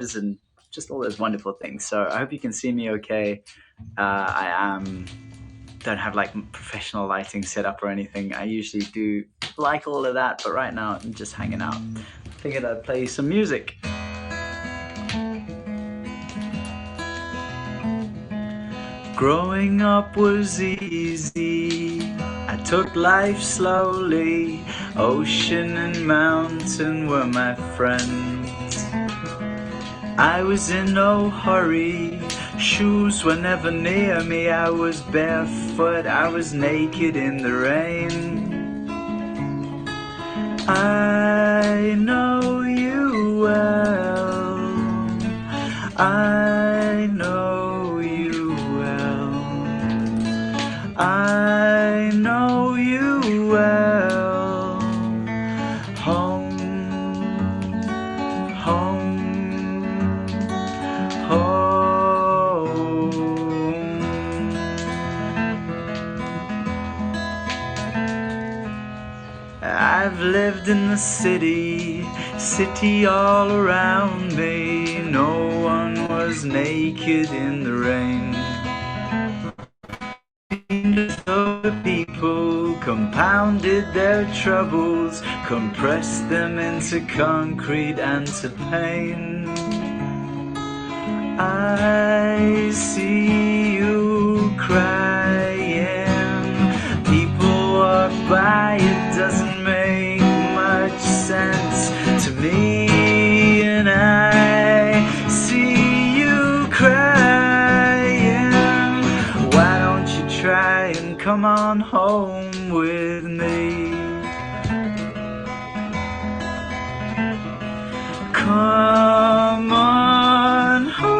and just all those wonderful things. So I hope you can see me okay. Don't have like professional lighting set up or anything. I usually do like all of that, but right now I'm just hanging out. Figured I'd play some music. Growing up was easy, I took life slowly. Ocean and mountain were my friends. I was in no hurry, shoes were never near me. I was barefoot, I was naked in the rain. I know you well, I know you well, I know you well. Home, home, home. I've lived in the city all around me. No one was naked in the rain. So the people compounded their troubles, compressed them into concrete and to pain. I see you crying, people walk by, it doesn't make much sense to me, and I see you crying. Why don't you try and come on home with me? Come on home.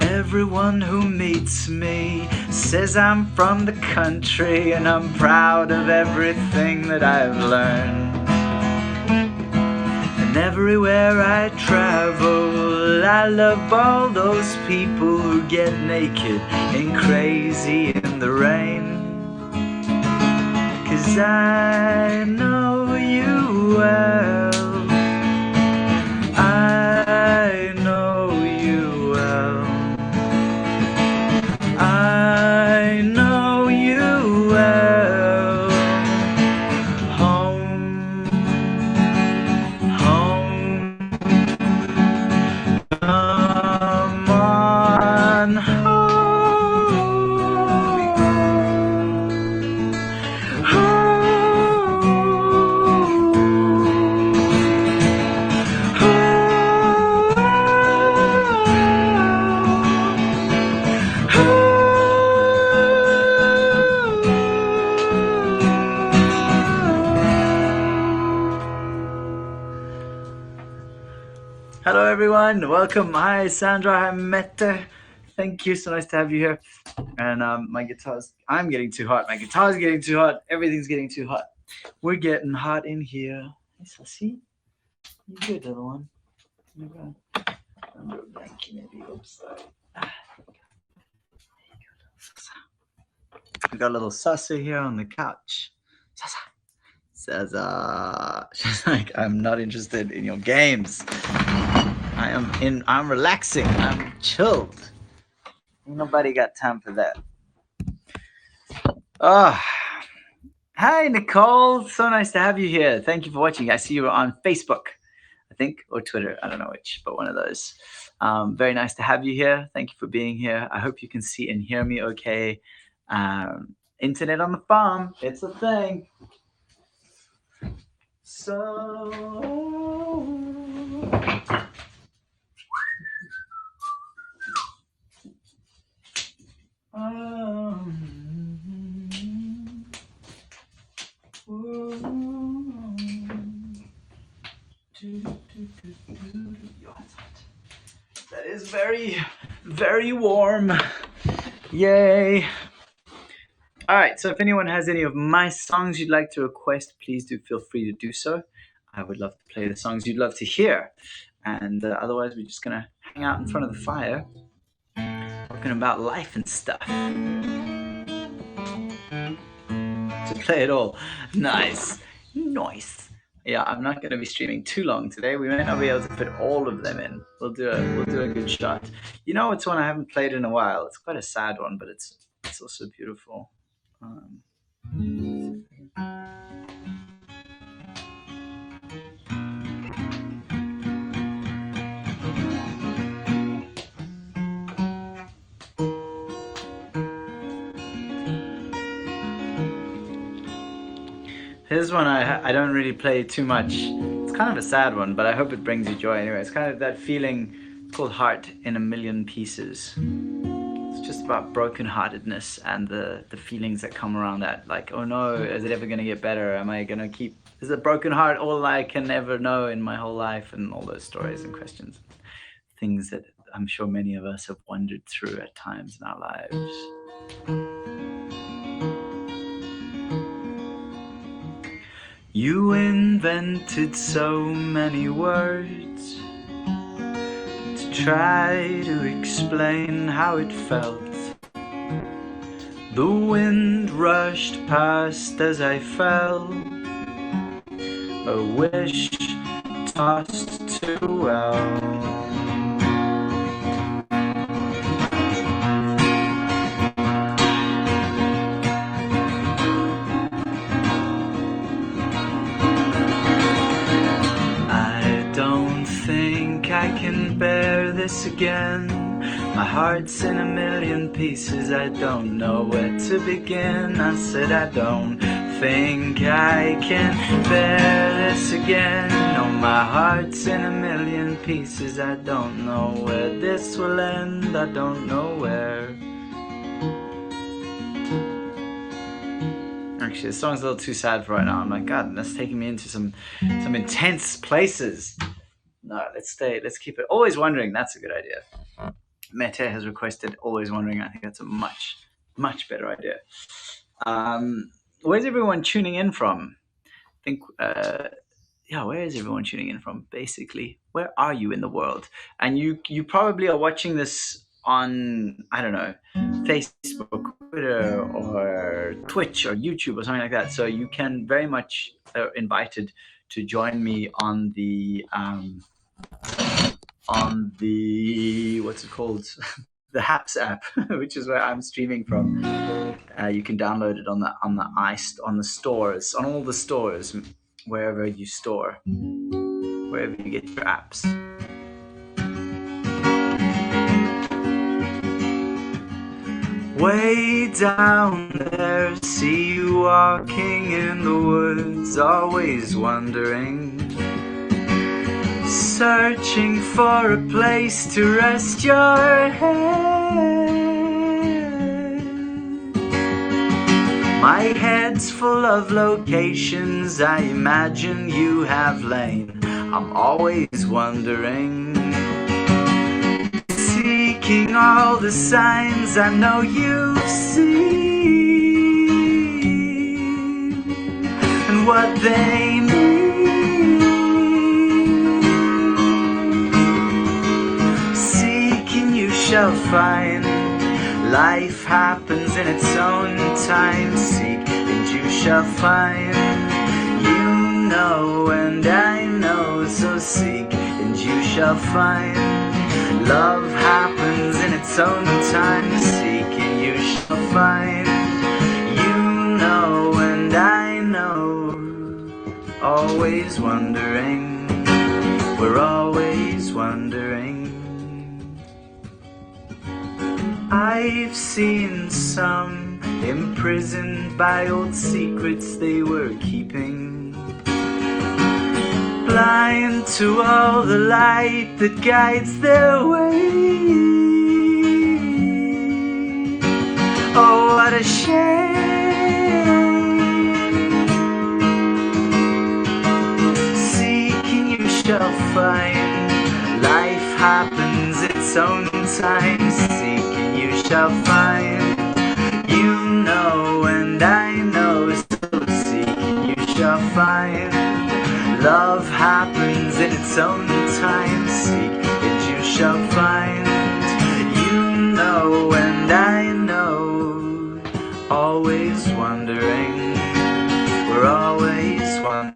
Everyone who meets me says I'm from the country, and I'm proud of everything that I've learned. And everywhere I travel, I love all those people who get naked and crazy in the rain. 'Cause I know you well, I know you well, I know you well. Home, home, come on home, home, Hello everyone, welcome. Hi Sandra, hi Mette. Thank you, so nice to have you here. And I'm getting too hot. My guitar's getting too hot. Everything's getting too hot. We're getting hot in here. Hey, Sassy, you good, little one? Under a blanket, maybe. Oops, sorry. We got a little Sasa here on the couch. Sasa. Sasa. She's like, I'm not interested in your games. I'm relaxing. I'm chilled. Ain't nobody got time for that. Oh. Hi, Nicole. So nice to have you here. Thank you for watching. I see you on Facebook, I think, or Twitter. I don't know which, but one of those. Very nice to have you here. Thank you for being here. I hope you can see and hear me okay. Internet on the farm. It's a thing. So... That is very, very warm. Yay. All right, so if anyone has any of my songs you'd like to request, please do feel free to do so. I would love to play the songs you'd love to hear. And otherwise, we're just going to hang out in front of the fire, talking about life and stuff. To play it all. Nice. Nice. Yeah, I'm not going to be streaming too long today. We might not be able to fit all of them in. We'll do a good shot. You know, it's one I haven't played in a while. It's quite a sad one, but it's also beautiful. Um, Here's one I don't really play too much. It's kind of a sad one, but I hope it brings you joy anyway. It's kind of that feeling called Heart in a Million Pieces. It's just about brokenheartedness and the feelings that come around that. Like, oh no, is it ever going to get better? Am I going to keep... Is a broken heart all I can ever know in my whole life? And all those stories and questions. Things that I'm sure many of us have wandered through at times in our lives. You invented so many words to try to explain how it felt. The wind rushed past as I fell, a wish tossed too well. I can bear this again. My heart's in a million pieces. I don't know where to begin. I said I don't think I can bear this again. No, my heart's in a million pieces. I don't know where this will end. I don't know where. Actually, the song's a little too sad for right now. I'm like, God, that's taking me into some intense places. No, let's keep it. Always Wondering, that's a good idea. Mete has requested Always Wondering. I think that's a much, much better idea. Where's everyone tuning in from? I think, where is everyone tuning in from, basically? Where are you in the world? And you probably are watching this on, I don't know, Facebook, Twitter, or Twitch, or YouTube, or something like that. So you can very much invited to join me on the what's it called, the Haps app, which is where I'm streaming from. You can download it on the stores, on all the stores, wherever you store, wherever you get your apps. Way down there, see you walking in the woods, always wondering, searching for a place to rest your head. My head's full of locations I imagine you have lain. I'm always wondering, seeking all the signs I know you've seen and what they mean. Shall find life happens in its own time. Seek and you shall find. You know and I know, so seek and you shall find. Love happens in its own time. Seek and you shall find. You know and I know. Always wondering. We're always wondering. I've seen some imprisoned by old secrets they were keeping, blind to all the light that guides their way. Oh, what a shame. Seeking you shall find. Life happens its own time. Seeking you shall find. You know when its own time. Seek and you shall find. You know and I know, always wondering, we're always wondering.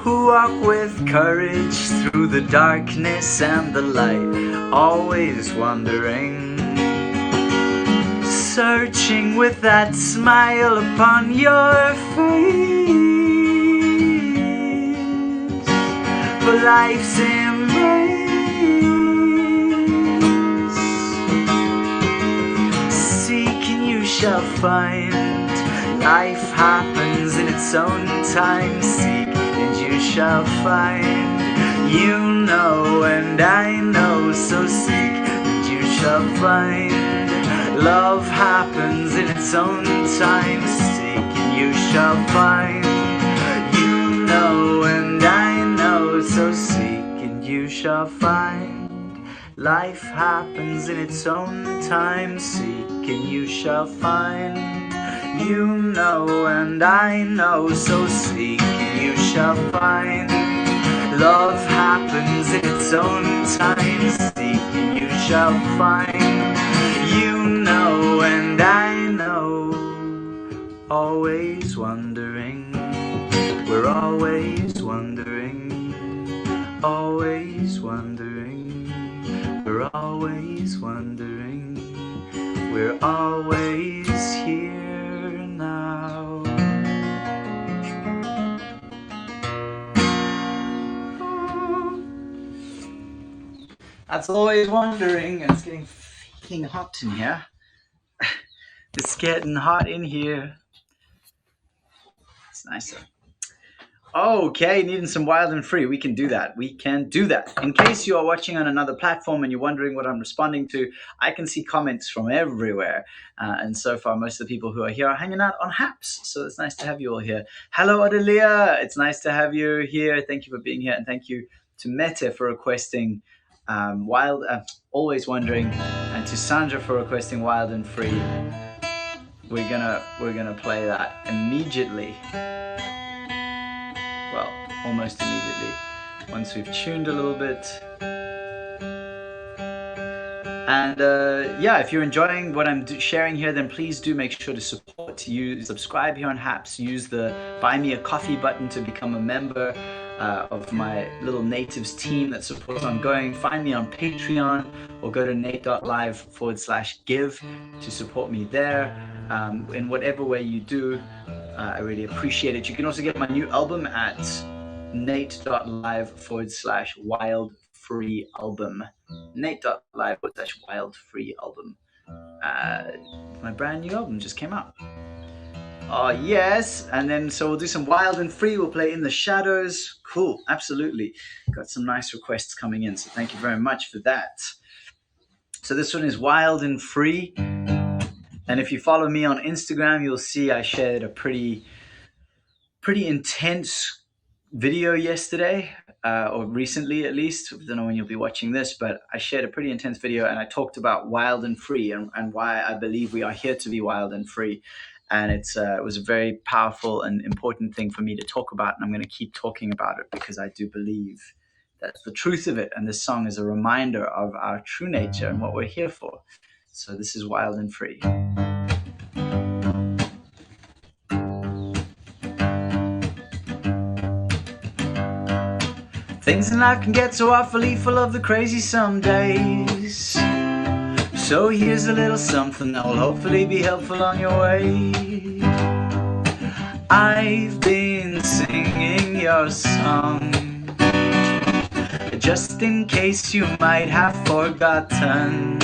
Who walk with courage through the darkness and the light, always wondering, searching with that smile upon your face for life's embrace. Seek and you shall find. Life happens in its own time. Seek and you shall find. You know and I know, so seek and you shall find. Love happens in its own time. Seek and you shall find. You know and I know, so seek and you shall find. Life happens in its own time. Seek and you shall find. You know and I know, so seek and you shall find. Love happens in its own time. Seek and you shall find. You know and I know, always wondering, we're always wondering, always wondering, we're always wondering, we're always here. That's always wondering, and it's getting freaking hot in here. It's getting hot in here. It's nicer. Okay, needing some wild and free. We can do that. We can do that. In case you are watching on another platform and you're wondering what I'm responding to, I can see comments from everywhere. And so far, most of the people who are here are hanging out on Haps. So it's nice to have you all here. Hello, Adelia. It's nice to have you here. Thank you for being here. And thank you to Mete for requesting Always Wondering, and to Sandra for requesting Wild and Free. We're gonna play that immediately. Well, almost immediately, once we've tuned a little bit. And yeah, if you're enjoying what I'm sharing here, then please do make sure to subscribe here on Haps. Use the Buy Me a Coffee button to become a member of my little natives team that supports ongoing. Find me on Patreon or go to nate.live/give to support me there. In whatever way you do, I really appreciate it. You can also get my new album at nate.live/wild-free-album. nate.live/wild-free-album. My brand new album just came out. Oh, yes. And then, so we'll do some Wild and Free. We'll play In the Shadows. Cool. Absolutely. Got some nice requests coming in. So thank you very much for that. So this one is Wild and Free. And if you follow me on Instagram, you'll see I shared a pretty intense video yesterday, or recently at least. I don't know when you'll be watching this, but I shared a pretty intense video and I talked about wild and free and why I believe we are here to be wild and free. And it was a very powerful and important thing for me to talk about. And I'm going to keep talking about it because I do believe that's the truth of it. And this song is a reminder of our true nature and what we're here for. So this is Wild and Free. Things in life can get so awfully full of the crazy some days. So here's a little something that will hopefully be helpful on your way. I've been singing your song just in case you might have forgotten.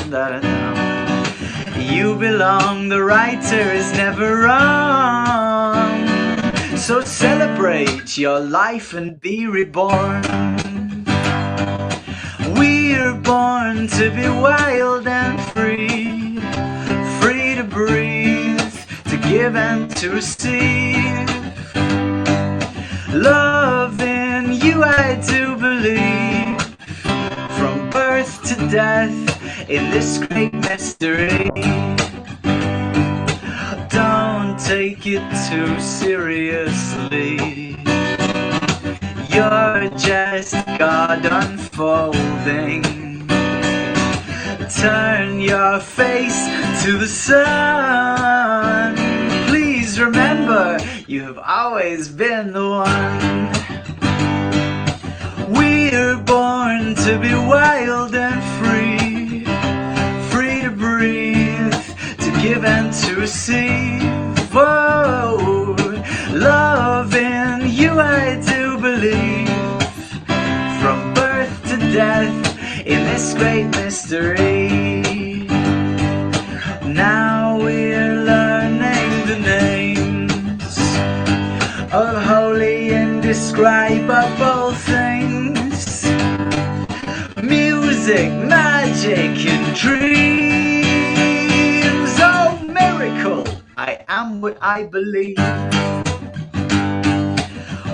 You belong, the writer is never wrong. So celebrate your life and be reborn. We're born to be wild and free. give and to receive. Love in you I do believe, from birth to death in this great mystery. Don't take it too seriously, you're just God unfolding. Turn your face to the sun. Please remember, you have always been the one. We're born to be wild and free, free to breathe, to give and to receive. Oh, love in you I do believe, from birth to death in this great mystery. Now we're learning the names of holy indescribable things, music, magic and dreams. Oh miracle, I am what I believe.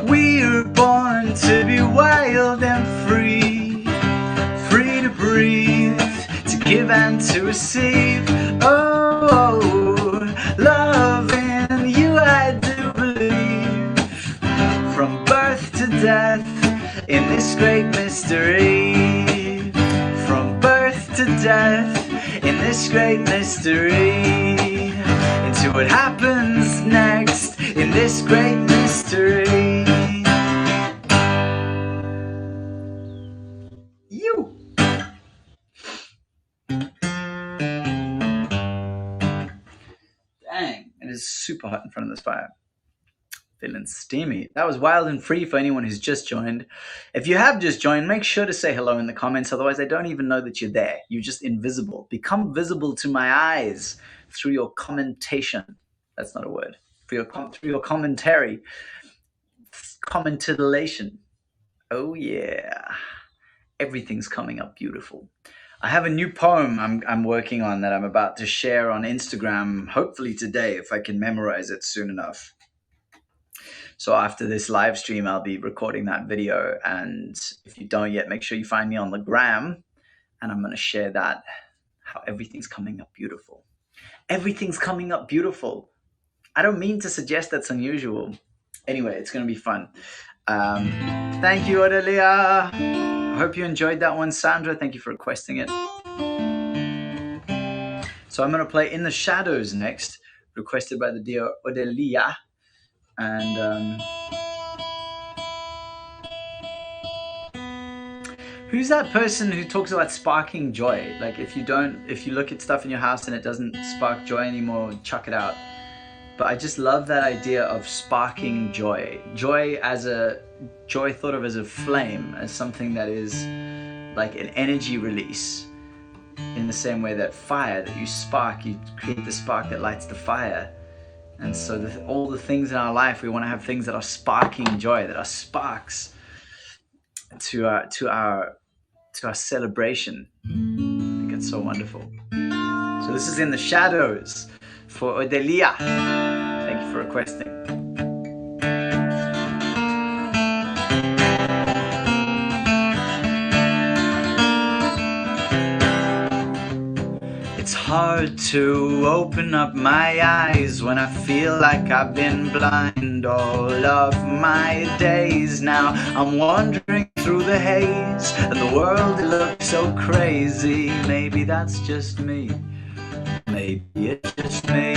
We're born to be wild and free, free to breathe, to give and to receive. Oh, love in you I do believe, from birth to death in this great mystery. From birth to death in this great mystery, into what happens next in this great mystery. You. Dang, it is super hot in front of this fire. Feeling steamy. That was Wild and Free for anyone who's just joined. If you have just joined, make sure to say hello in the comments. Otherwise, I don't even know that you're there. You're just invisible. Become visible to my eyes through your commentation. That's not a word. Through your commentary. Commentidation. Oh yeah. Everything's coming up beautiful. I have a new poem I'm working on that I'm about to share on Instagram, hopefully today, if I can memorize it soon enough. So after this live stream, I'll be recording that video. And if you don't yet, make sure you find me on the gram. And I'm going to share that, how everything's coming up beautiful. Everything's coming up beautiful. I don't mean to suggest that's unusual. Anyway, it's going to be fun. Thank you, Odelia. I hope you enjoyed that one, Sandra. Thank you for requesting it. So I'm going to play In the Shadows next, requested by the dear Odelia. And who's that person who talks about sparking joy? Like if you look at stuff in your house and it doesn't spark joy anymore, chuck it out. But I just love that idea of sparking joy. Joy thought of as a flame, as something that is like an energy release. In the same way that fire, that you spark, you create the spark that lights the fire. And so all the things in our life, we want to have things that are sparking joy, that are sparks to our celebration. I think it's so wonderful. So this is In the Shadows for Odelia. Thank you for requesting. It's hard to open up my eyes when I feel like I've been blind all of my days. Now I'm wandering through the haze and the world looks so crazy. Maybe that's just me. Maybe it's just me.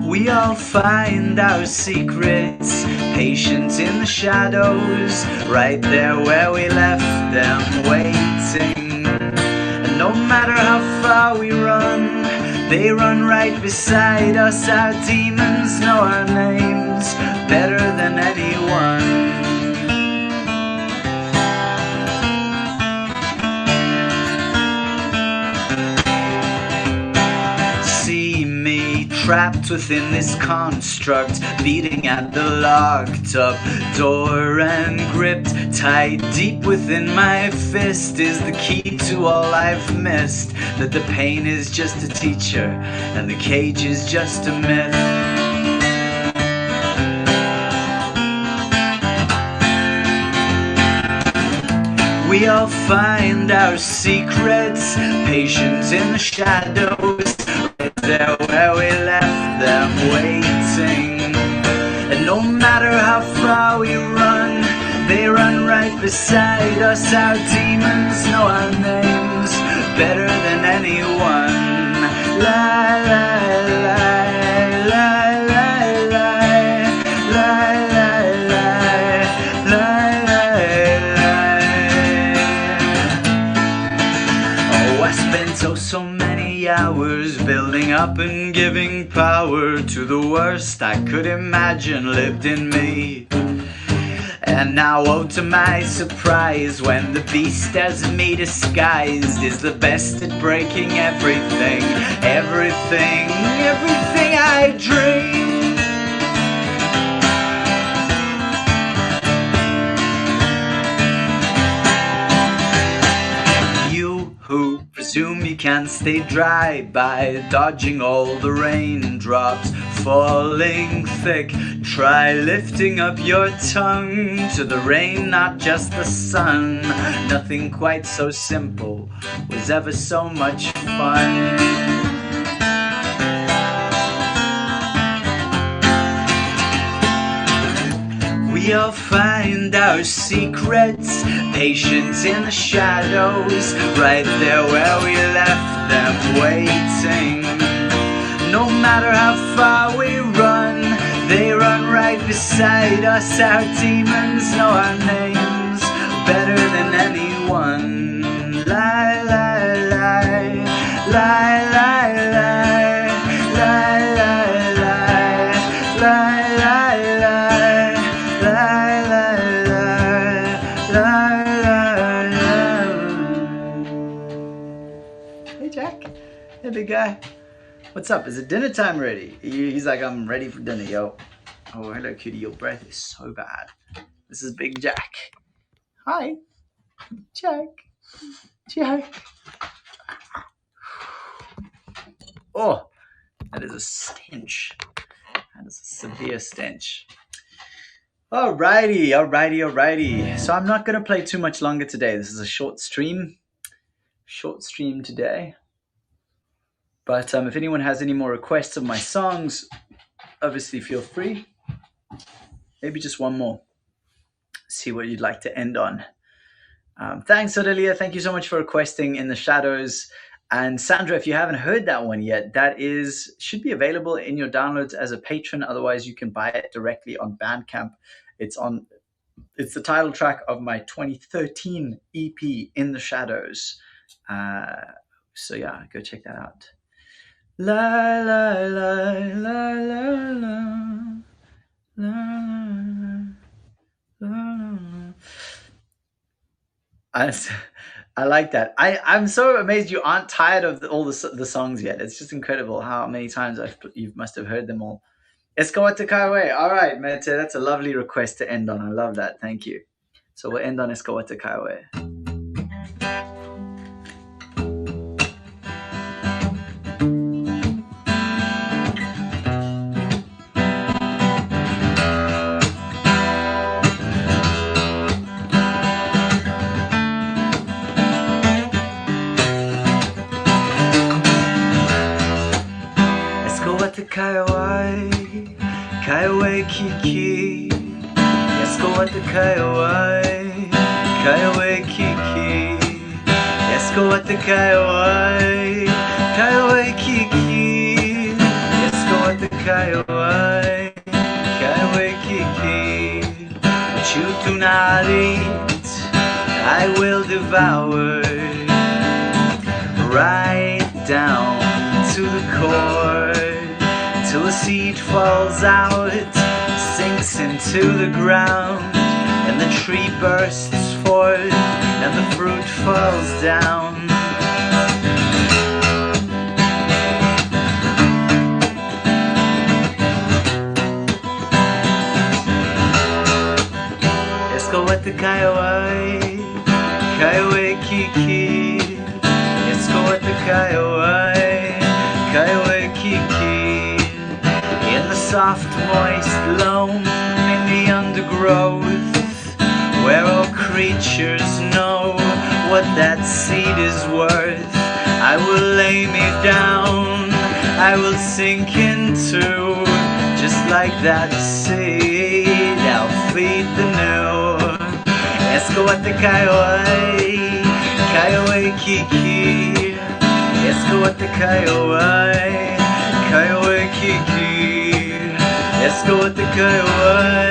We all find our secrets, patient in the shadows, right there where we left them waiting. And no matter how far we run, they run right beside us. Our demons know our names better than anyone. See me trapped within this construct, beating at the locked up door, and gripped tight deep within my fist is the key to all I've missed, that the pain is just a teacher and the cage is just a myth. We all find our secrets, patience in the shadows, right there where we left them waiting. And no matter how far we run, they run right beside us. Our demons know our names better than anyone. La la la. So many hours building up and giving power to the worst I could imagine lived in me. And now, oh, to my surprise, when the beast as me disguised is the best at breaking everything, everything, everything I dream. Who presume you can stay dry by dodging all the raindrops falling thick. Try lifting up your tongue to the rain, not just the sun. Nothing quite so simple was ever so much fun. We all find our secrets, patience in the shadows, right there where we left them waiting. No matter how far we run, they run right beside us. Our demons know our names better than anyone. Lie, lie, lie, lie, lie, lie, lie, lie, lie, lie, lie, lie. Hey Jack, hey big guy, what's up? Is it dinner time ready? He's like, I'm ready for dinner, yo. Oh, hello cutie, your breath is so bad. This is Big Jack. Hi, Jack. Jack. Oh, that is a stench. That is a severe stench. Alrighty. So I'm not going to play too much longer today. This is a short stream today. But if anyone has any more requests of my songs, obviously feel free. Maybe just one more. See what you'd like to end on. Thanks, Aurelia. Thank you so much for requesting In the Shadows. And Sandra, if you haven't heard that one yet, that should be available in your downloads as a patron. Otherwise, you can buy it directly on Bandcamp. It's the title track of my 2013 EP, In the Shadows. So yeah, go check that out. La la la la la la la la. I like that. I'm so amazed you aren't tired of all the songs yet. It's just incredible how many times you must have heard them all. Eskawata Kaiwe. All right, Mete, that's a lovely request to end on. I love that. Thank you. So we'll end on Eskawata Kaiwe. Kaiwai, Kaiwai Kiki, yes, go at the Kaiwai, Kaiwai Kiki, yes, go at the Kaiwai, Kaiwai Kiki, yes, go at the Kaiwai, Kaiwai Kiki. What you do not eat, I will devour, right down to the core. Till the seed falls out, sinks into the ground, and the tree bursts forth, and the fruit falls down. the Kiowa, Kiowa Kiki. Let's go at the Kiowa, Kiowa Kiki. In the soft, moist loam, in the undergrowth, where all creatures know what that seed is worth. I will lay me down, I will sink into, just like that seed, I'll feed the new. Let's go at the Kiowa, Kiowa Kiki. Let's go at the Kiowa, Kiowa Kiki. Let's go at the Kiowa,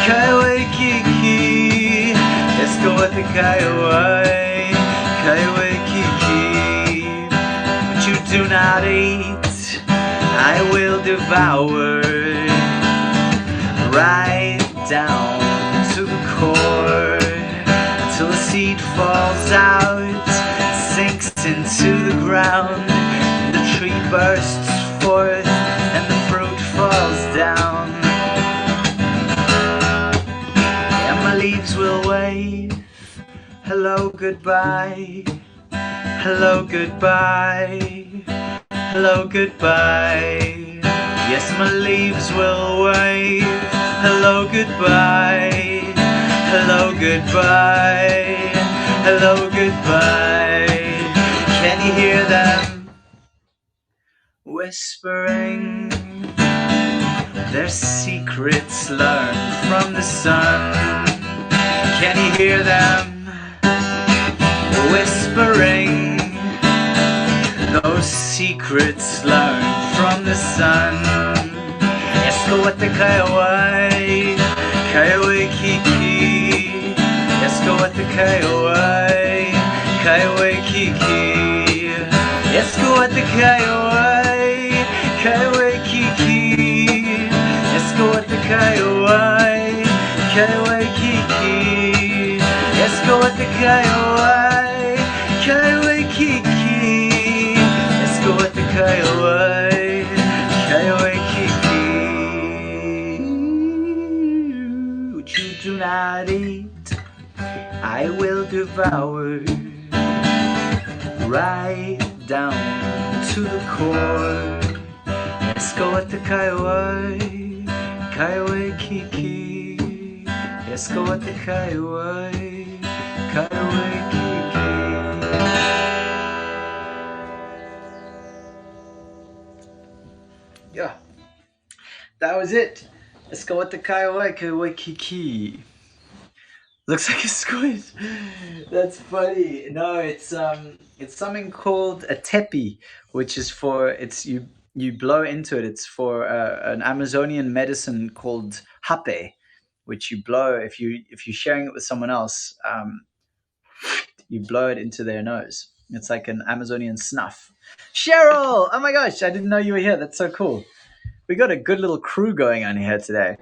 Kiowa Kiki. Let's go at the Kiowa, Kiowa Kiki. What you do not eat, I will devour, right down to the core, until the seed falls out, sinks into the ground, and the tree bursts forth, and the fruit falls down. And my leaves will wave, hello, goodbye, hello, goodbye, hello, goodbye. Yes, my leaves will wave, hello, goodbye, hello, goodbye, hello, goodbye. Can you hear them whispering their secrets learned from the sun? Can you hear them whispering those secrets learned from the sun? Let's go at the Kiowa, Kiowa Kiki. Let's go at the Kiowa, Kiowa Kiki. Let's go at the Kiowa, Kiowa Kiki. Let's go at the Kiowa, Kiowa Kiki. Let's go at the Kiowa, Kiowa Kiki. Let's go at the Kiowa, Kiowa Kiki. What you do not eat, I will devour, right down to the core. Let's go at the Kiowa, Kiowa Kiki. Let's go at the Kiowa, Kiowa Kiki. Yeah, that was it. Let's go at the Kiowa, Kiowa Kiki. Looks like a squid. That's funny. No, it's something called a tepi, which is for you blow into it. It's for an Amazonian medicine called hape, which you blow if you're sharing it with someone else. You blow it into their nose. It's like an Amazonian snuff. Cheryl, oh my gosh, I didn't know you were here. That's so cool. We got a good little crew going on here today.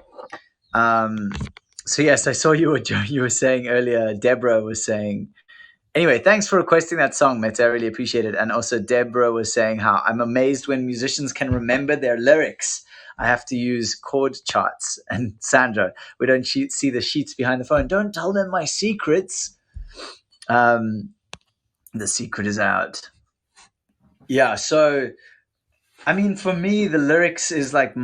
So yes, I saw you were saying earlier. Deborah was saying. Anyway, thanks for requesting that song, Mete. I really appreciate it. And also, Deborah was saying how I'm amazed when musicians can remember their lyrics. I have to use chord charts. And Sandra, we don't see the sheets behind the phone. Don't tell them my secrets. The secret is out. Yeah. So, I mean, for me, the lyrics is like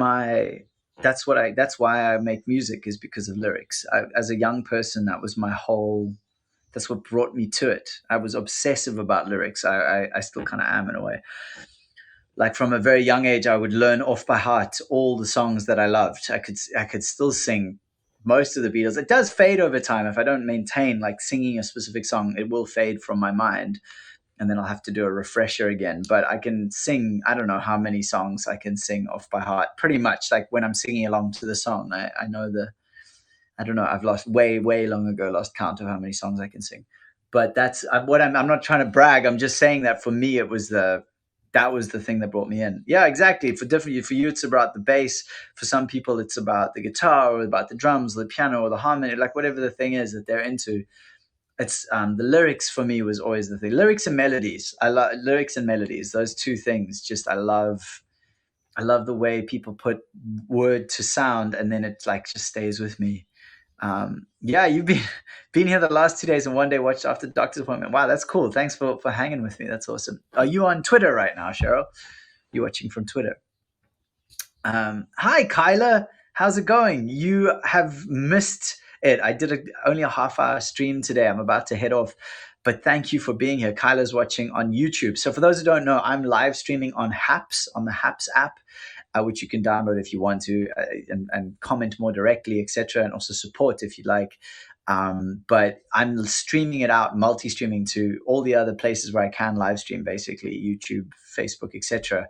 that's why I make music, is because of lyrics. As a young person, that's what brought me to it. I was obsessive about lyrics. I still kind of am in a way. Like from a very young age, I would learn off by heart all the songs that I loved. I could still sing most of the Beatles. It does fade over time. If I don't maintain like singing a specific song, it will fade from my mind. And then I'll have to do a refresher again. But I can sing, I don't know how many songs I can sing off by heart. Pretty much like when I'm singing along to the song, I know I don't know, I've lost way long ago, lost count of how many songs I can sing. But that's what I'm not trying to brag. I'm just saying that for me, that was the thing that brought me in. Yeah, exactly. For you, it's about the bass. For some people, it's about the guitar or about the drums, the piano or the harmony, like whatever the thing is that they're into. It's the lyrics for me was always the thing. Lyrics and melodies. I love lyrics and melodies. Those two things. Just I love the way people put word to sound, and then it like just stays with me. Yeah, you've been been here the last 2 days and one day watched after the doctor's appointment. Wow, that's cool. Thanks for hanging with me. That's awesome. Are you on Twitter right now, Cheryl? You watching from Twitter? Hi, Kyla. How's it going? You have missed it. I did only a half-hour stream today. I'm about to head off, but thank you for being here. Kyla's watching on YouTube. So for those who don't know, I'm live streaming on Haps, on the Haps app, which you can download if you want to, and comment more directly, etc., and also support if you like. But I'm streaming it out, multi-streaming to all the other places where I can live stream, basically YouTube, Facebook, etc.,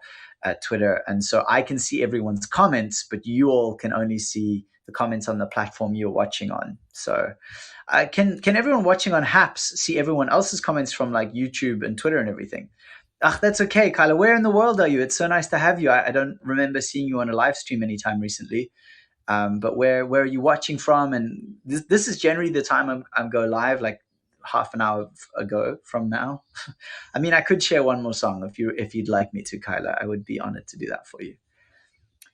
Twitter, and so I can see everyone's comments, but you all can only see the comments on the platform you're watching on. So, can everyone watching on Haps see everyone else's comments from like YouTube and Twitter and everything? Ah, that's okay, Kyla. Where in the world are you? It's so nice to have you. I don't remember seeing you on a live stream anytime recently. But where are you watching from? And this is generally the time I'm go live, like half an hour ago from now. I mean, I could share one more song if you'd like me to, Kyla. I would be honored to do that for you.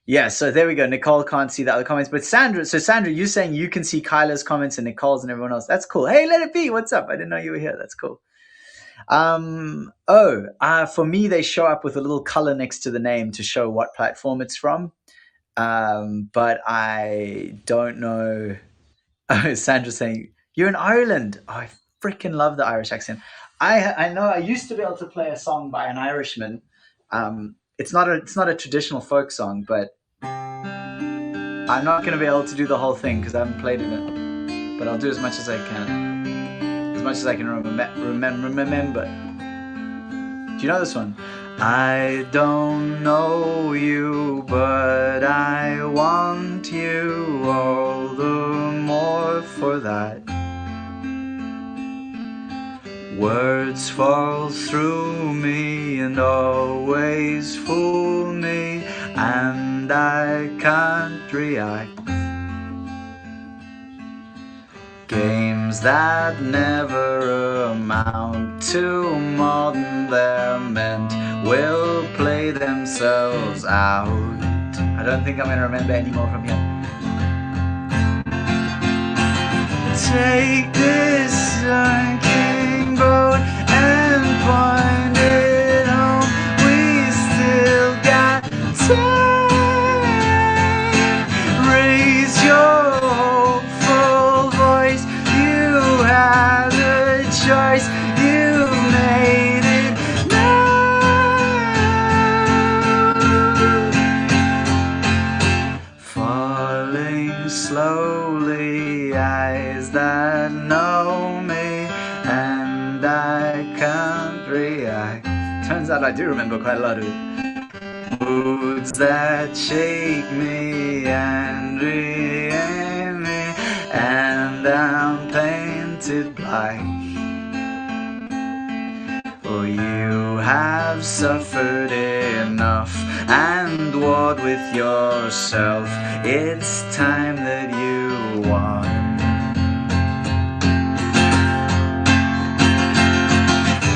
Yeah, so there we go. Nicole can't see the other comments, but Sandra, you're saying you can see Kyla's comments and Nicole's and everyone else. That's cool. Hey, let it be. What's up? I didn't know you were here. That's cool. For me, they show up with a little color next to the name to show what platform it's from. But I don't know. Oh, Sandra's saying you're in Ireland. Oh, I freaking love the Irish accent. I know I used to be able to play a song by an Irishman. It's not a traditional folk song, but I'm not going to be able to do the whole thing because I haven't played in it. But I'll do as much as I can, as much as I can remember. Do you know this one? I don't know you, but I want you all the more for that. Words fall through me and always fool me, and I can't react. Games that never amount to more than they're meant will play themselves out. I don't think I'm going to remember any more from here. Take this sinking boat and point it home. We still got time. Raise your hopeful voice. You had a choice. You made it now. Falling slowly, eyes that know me, and I can't react. Turns out I do remember quite a lot of it. Moods that shake me and reaim me, and I'm painted black. For you have suffered enough and warred with yourself. It's time that you won.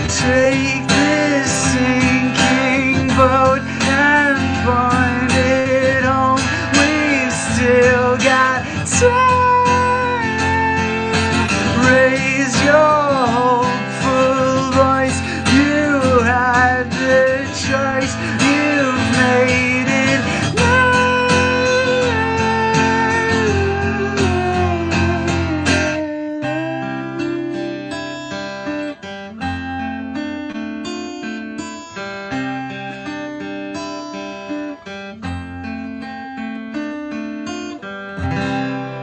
Take this sinking boat and point it home. We still got time. Raise your hopeful voice. You had the choice. You've made it now.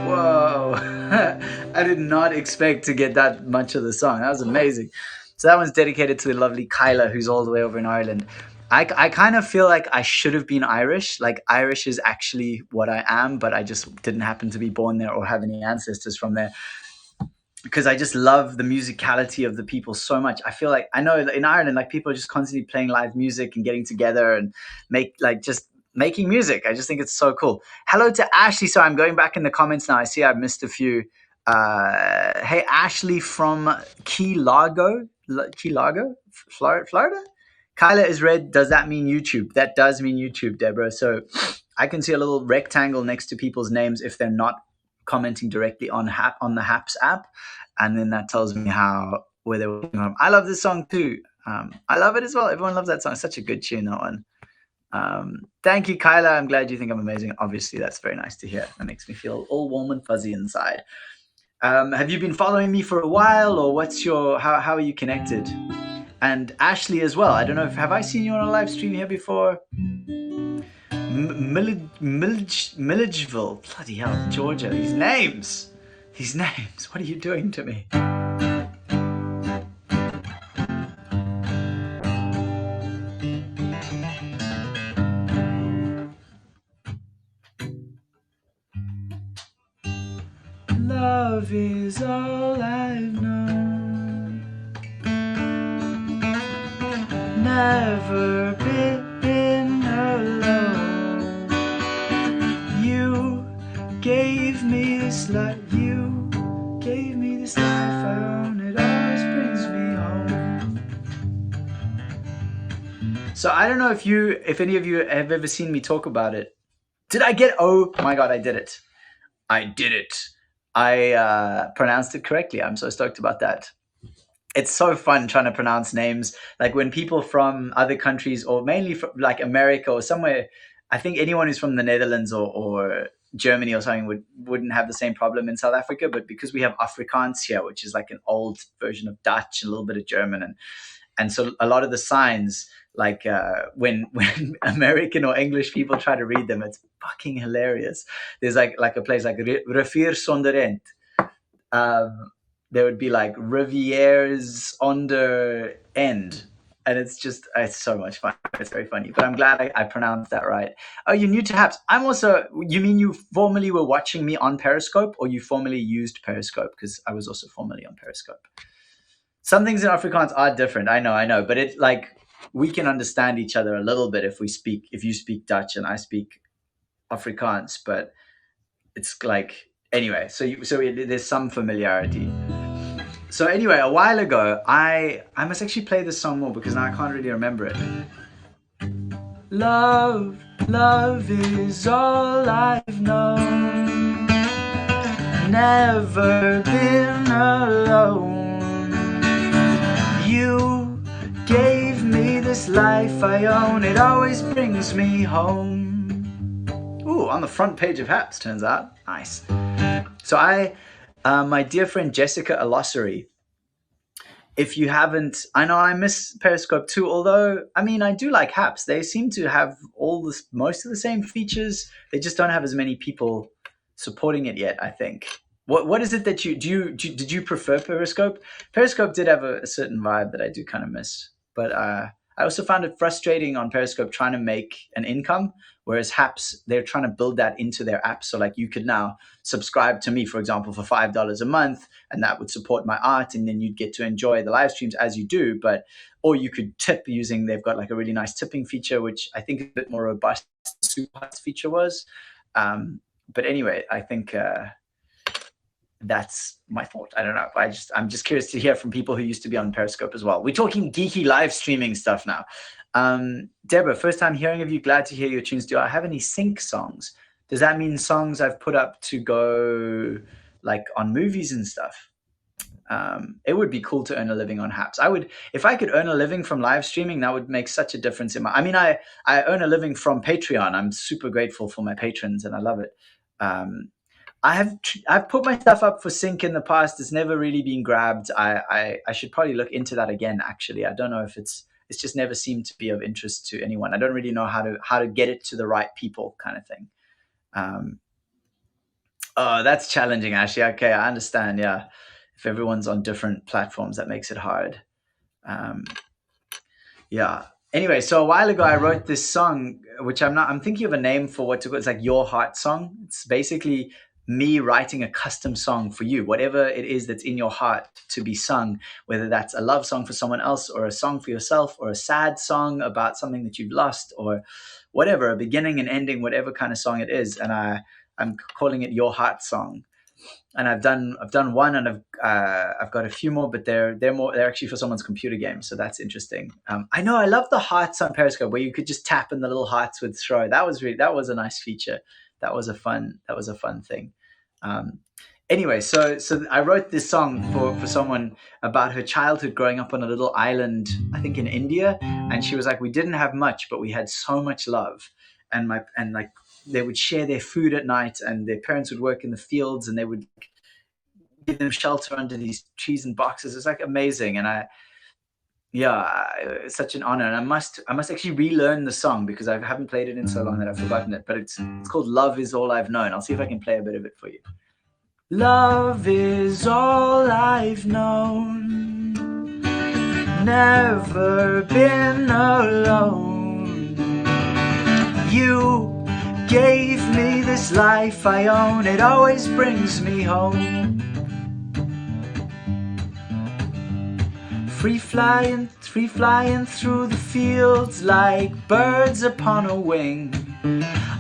Whoa. I did not expect to get that much of the song. That was amazing. So that one's dedicated to the lovely Kyla, who's all the way over in Ireland. I kind of feel like I should have been Irish. Like Irish is actually what I am, but I just didn't happen to be born there or have any ancestors from there. Because I just love the musicality of the people so much. I feel like I know in Ireland, like people are just constantly playing live music and getting together and just making music. I just think it's so cool. Hello to Ashley. So I'm going back in the comments now. I see I've missed a few. Hey, Ashley from Key Largo, Florida. Kyla is red. Does that mean YouTube? That does mean YouTube, Deborah. So I can see a little rectangle next to people's names if they're not commenting directly on the Haps app, and then that tells me how where they're working on. I love this song too. I love it as well. Everyone loves that song. It's such a good tune, that one. Thank you, Kyla. I'm glad you think I'm amazing. Obviously, that's very nice to hear. That makes me feel all warm and fuzzy inside. Have you been following me for a while, or what's your how are you connected? And Ashley as well. I don't know if have I seen you on a live stream here before? Milledgeville, bloody hell, Georgia. These names. What are you doing to me? Love is all I've known. Never been alone. You gave me this life. You gave me this life. I own it. Always brings me home. So I don't know if any of you have ever seen me talk about it. Did I get? Oh my God, I did it. I did it. I pronounced it correctly. I'm so stoked about that. It's so fun trying to pronounce names. Like when people from other countries, or mainly from like America or somewhere, I think anyone who's from the Netherlands or Germany or something wouldn't have the same problem in South Africa. But because we have Afrikaans here, which is like an old version of Dutch, a little bit of German, and so a lot of the signs, like when American or English people try to read them, it's fucking hilarious. There's like a place like Rivier Sonderend. There would be like Rivières onder end. And it's so much fun. It's very funny. But I'm glad I pronounced that right. Oh, you're new to Haps. I'm also, you mean you formerly were watching me on Periscope, or you formerly used Periscope? Because I was also formerly on Periscope. Some things in Afrikaans are different. I know. But it's like, we can understand each other a little bit if you speak Dutch and I speak Afrikaans. But it's like, anyway, there's some familiarity. So anyway, a while ago, I must actually play this song more because now I can't really remember it. Love is all I've known. Never been alone. You gave me this life I own. It always brings me home. Ooh, on the front page of Haps, turns out. Nice. So my dear friend Jessica Alossery, if you haven't, I know I miss Periscope too, although, I mean, I do like Haps. They seem to have most of the same features. They just don't have as many people supporting it yet, I think. What is it that did you prefer Periscope? Periscope did have a certain vibe that I do kind of miss. But I also found it frustrating on Periscope trying to make an income, whereas Haps, they're trying to build that into their app. So like you could now subscribe to me, for example, for $5 a month, and that would support my art, and then you'd get to enjoy the live streams as you do. Or you could tip they've got like a really nice tipping feature, which I think is a bit more robust than the Super Hearts feature was. But anyway, I think that's my thought. I don't know. I'm just curious to hear from people who used to be on Periscope as well. We're talking geeky live streaming stuff now. Deborah, first time hearing of you. Glad to hear your tunes. Do I have any sync songs? Does that mean songs I've put up to go like on movies and stuff? It would be cool to earn a living on Haps. If I could earn a living from live streaming, that would make such a difference I earn a living from Patreon. I'm super grateful for my patrons and I love it. I've put my stuff up for sync in the past. It's never really been grabbed. I should probably look into that again. Actually, I don't know if it's just never seemed to be of interest to anyone. I don't really know how to get it to the right people, kind of thing. Oh, that's challenging, Ashley. Okay, I understand. Yeah, if everyone's on different platforms, that makes it hard. Yeah. Anyway, so a while ago I wrote this song, which I'm thinking of a name for what to call. It's like Your Heart Song. It's basically me writing a custom song for you, whatever it is that's in your heart to be sung, whether that's a love song for someone else or a song for yourself or a sad song about something that you've lost or whatever, a beginning and ending, whatever kind of song it is. And I'm calling it Your Heart Song. And I've done one, and I've got a few more, but they're actually for someone's computer game, so that's interesting. I know I love the hearts on Periscope where you could just tap and the little hearts would throw. That was a nice feature. That was a fun thing. Um, anyway, so I wrote this song for someone about her childhood growing up on a little island, I think in India, and she was like, we didn't have much, but we had so much love, and like they would share their food at night, and their parents would work in the fields, and they would give them shelter under these trees and boxes. It's like amazing, and yeah, it's such an honor, and I must actually relearn the song because I haven't played it in so long that I've forgotten it. But it's called "Love Is All I've Known." I'll see if I can play a bit of it for you. Love is all I've known, never been alone. You gave me this life I own, it always brings me home. Free flying through the fields like birds upon a wing.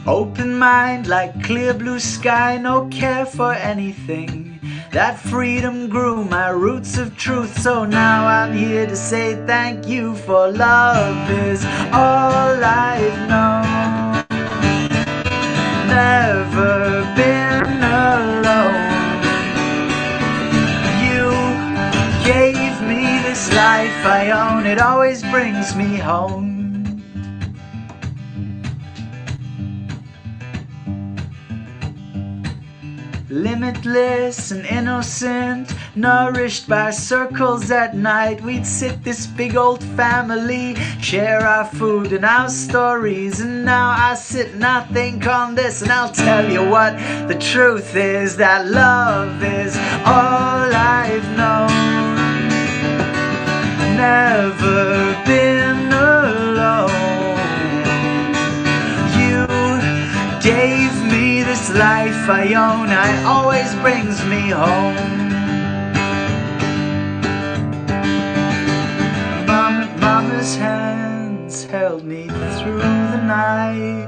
Open mind like clear blue sky, no care for anything. That freedom grew my roots of truth, so now I'm here to say thank you, for love is all I've known. Never been alone. You gave me this life I own, it always brings me home. Limitless and innocent, nourished by circles at night. We'd sit, this big old family, share our food and our stories. And now I sit and I think on this, and I'll tell you what the truth is, that love is all I've known. Never been alone. You gave me this life I own, it always brings me home. Mama's hands held me through the night.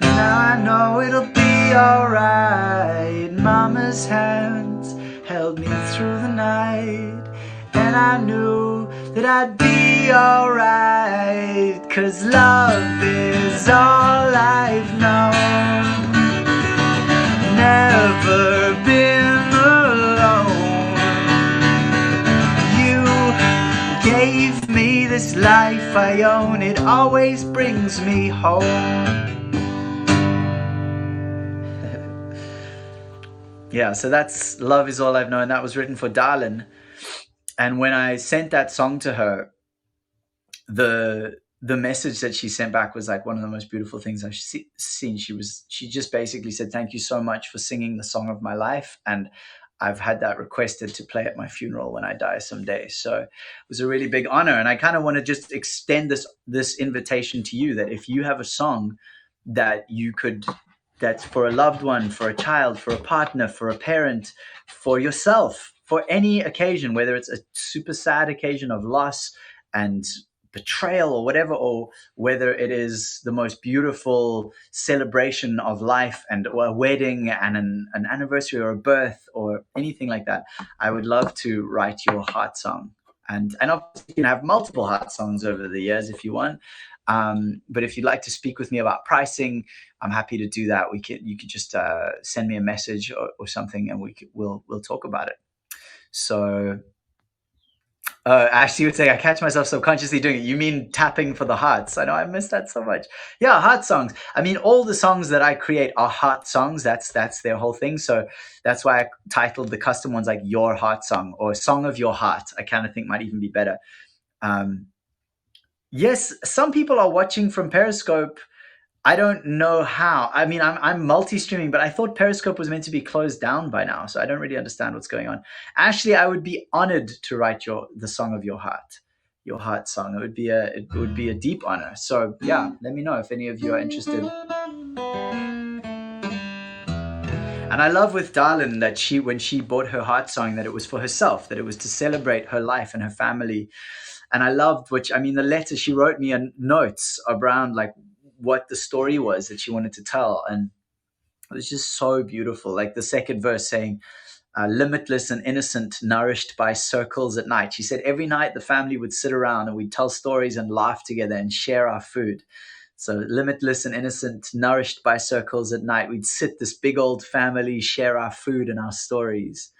Now I know it'll be alright. Mama's hands held me through the night, and I knew that I'd be alright, 'cause love is all I've known. Never been alone. You gave me this life I own, it always brings me home. Yeah, so that's Love Is All I've Known. That was written for Darlin. And when I sent that song to her, the message that she sent back was like one of the most beautiful things I've seen. She just basically said, "Thank you so much for singing the song of my life, and I've had that requested to play at my funeral when I die someday." So it was a really big honor, and I kind of want to just extend this invitation to you, that if you have a song that you could, that's for a loved one, for a child, for a partner, for a parent, for yourself, for any occasion, whether it's a super sad occasion of loss and betrayal or whatever, or whether it is the most beautiful celebration of life and or a wedding and an anniversary or a birth or anything like that, I would love to write your heart song. And obviously you can have multiple heart songs over the years if you want. But if you'd like to speak with me about pricing, I'm happy to do that. You could just send me a message or something, and we'll talk about it. So Ashley would say, I catch myself subconsciously doing it. You mean tapping for the hearts? I know, I miss that so much. Yeah, heart songs. I mean, all the songs that I create are heart songs. That's their whole thing. So that's why I titled the custom ones like Your Heart Song or Song of Your Heart. I kind of think might even be better. Yes, some people are watching from Periscope. I don't know how. I mean, I'm multi-streaming, but I thought Periscope was meant to be closed down by now, so I don't really understand what's going on. Ashley, I would be honored to write the song of your heart song. It would be a deep honor. So yeah, let me know if any of you are interested. And I love with Darlin that when she bought her heart song, that it was for herself, that it was to celebrate her life and her family. And I loved the letter she wrote me and notes around like what the story was that she wanted to tell. And it was just so beautiful. Like the second verse saying, limitless and innocent, nourished by circles at night. She said every night the family would sit around and we'd tell stories and laugh together and share our food. So limitless and innocent, nourished by circles at night. We'd sit, this big old family, share our food and our stories.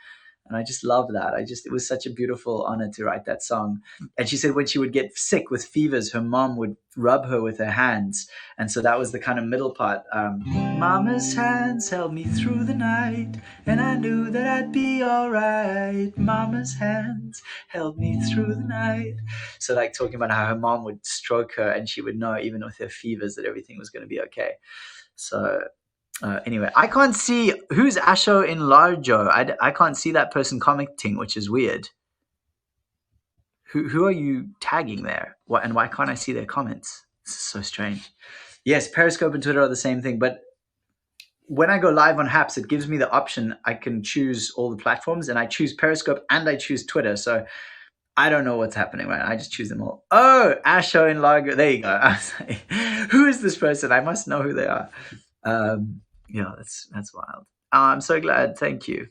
And I just love that. It was such a beautiful honor to write that song. And she said when she would get sick with fevers, her mom would rub her with her hands. And so that was the kind of middle part. Mama's hands held me through the night, and I knew that I'd be all right. Mama's hands held me through the night. So, like, talking about how her mom would stroke her, and she would know, even with her fevers, that everything was going to be okay. So, anyway, I can't see who's Asho in Larjo. I can't see that person commenting, which is weird. Who are you tagging there? What, and why can't I see their comments? This is so strange. Yes, Periscope and Twitter are the same thing, but when I go live on Haps, it gives me the option. I can choose all the platforms, and I choose Periscope and I choose Twitter. So I don't know what's happening right now. I just choose them all. Oh, Asho in Largo. There you go. I was like, who is this person? I must know who they are. Yeah, that's wild. I'm so glad. Thank you.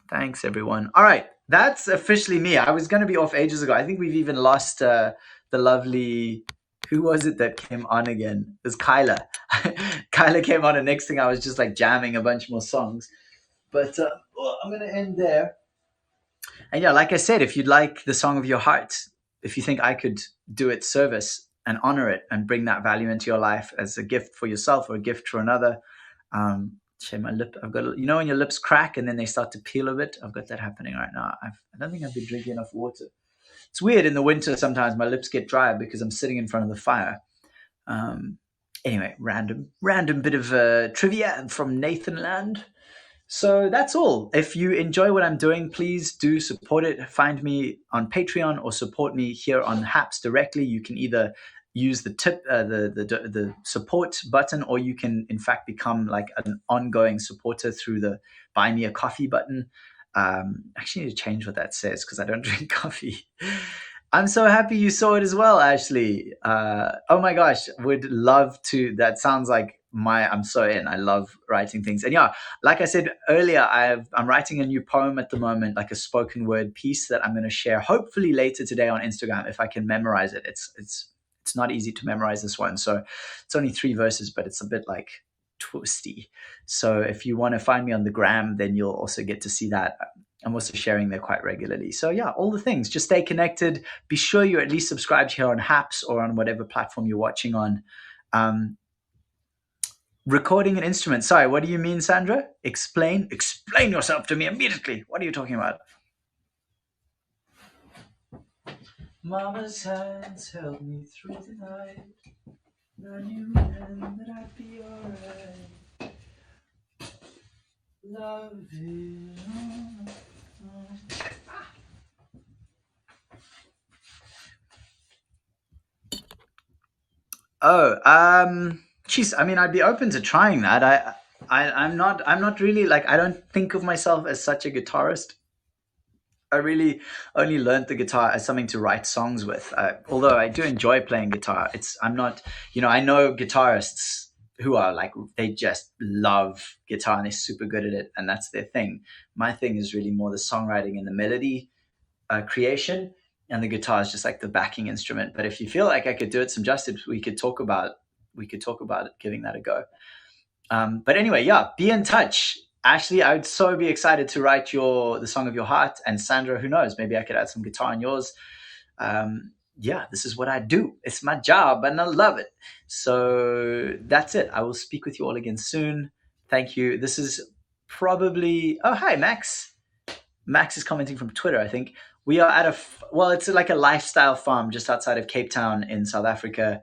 Thanks, everyone. All right, that's officially me. I was going to be off ages ago. I think we've even lost the lovely. Who was it that came on again? It was Kyla. Kyla came on, and next thing I was just like jamming a bunch more songs. But I'm going to end there. And yeah, like I said, if you'd like the song of your heart, if you think I could do it service and honor it and bring that value into your life as a gift for yourself or a gift for another, share my lip. I've got, when your lips crack and then they start to peel a bit. I've got that happening right now. I don't think I've been drinking enough water. It's weird in the winter. Sometimes my lips get dry because I'm sitting in front of the fire. Anyway, random bit of trivia from Nathanland. So that's all. If you enjoy what I'm doing, please do support it. Find me on Patreon or support me here on Haps directly. You can either use the tip, the support button, or you can in fact become like an ongoing supporter through the Buy Me a Coffee button. I actually need to change what that says because I don't drink coffee. I'm so happy you saw it as well, Ashley. Oh my gosh, would love to. That sounds like I'm so in. I love writing things. And yeah, like I said earlier, I'm writing a new poem at the moment, like a spoken word piece that I'm going to share hopefully later today on Instagram if I can memorize it. It's not easy to memorize this one. So it's only 3 verses, but it's a bit like twisty. So if you want to find me on the gram, then you'll also get to see that. I'm also sharing there quite regularly. So yeah, all the things. Just stay connected. Be sure you're at least subscribed here on Haps or on whatever platform you're watching on. Recording an instrument. Sorry, what do you mean, Sandra? Explain yourself to me immediately. What are you talking about? Mama's hands held me through the night. I knew then that I'd be alright. Love is geez, I mean, I'd be open to trying that. I'm not really like, I don't think of myself as such a guitarist. I really only learned the guitar as something to write songs with. Although I do enjoy playing guitar, I'm not, I know guitarists who are like, they just love guitar and they're super good at it and that's their thing. My thing is really more the songwriting and the melody creation, and the guitar is just like the backing instrument. But if you feel like I could do it some justice, we could talk about it, giving that a go. But anyway, yeah, be in touch. Ashley, I would so be excited to write the song of your heart. And Sandra, who knows, maybe I could add some guitar on yours. Yeah, this is what I do. It's my job and I love it. So that's it. I will speak with you all again soon. Thank you. This is probably, oh, hi, Max. Max is commenting from Twitter, I think. We are at it's like a lifestyle farm just outside of Cape Town in South Africa.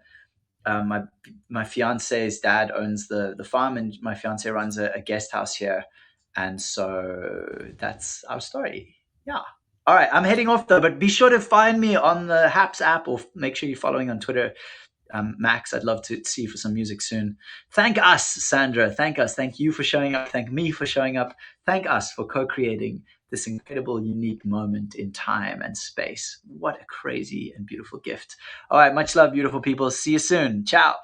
My fiance's dad owns the farm, and my fiance runs a guest house here. And so that's our story. Yeah. All right. I'm heading off though, but be sure to find me on the Haps app or make sure you're following on Twitter. Max, I'd love to see you for some music soon. Thank us, Sandra. Thank us. Thank you for showing up. Thank me for showing up. Thank us for co-creating this incredible, unique moment in time and space. What a crazy and beautiful gift. All right. Much love, beautiful people. See you soon. Ciao.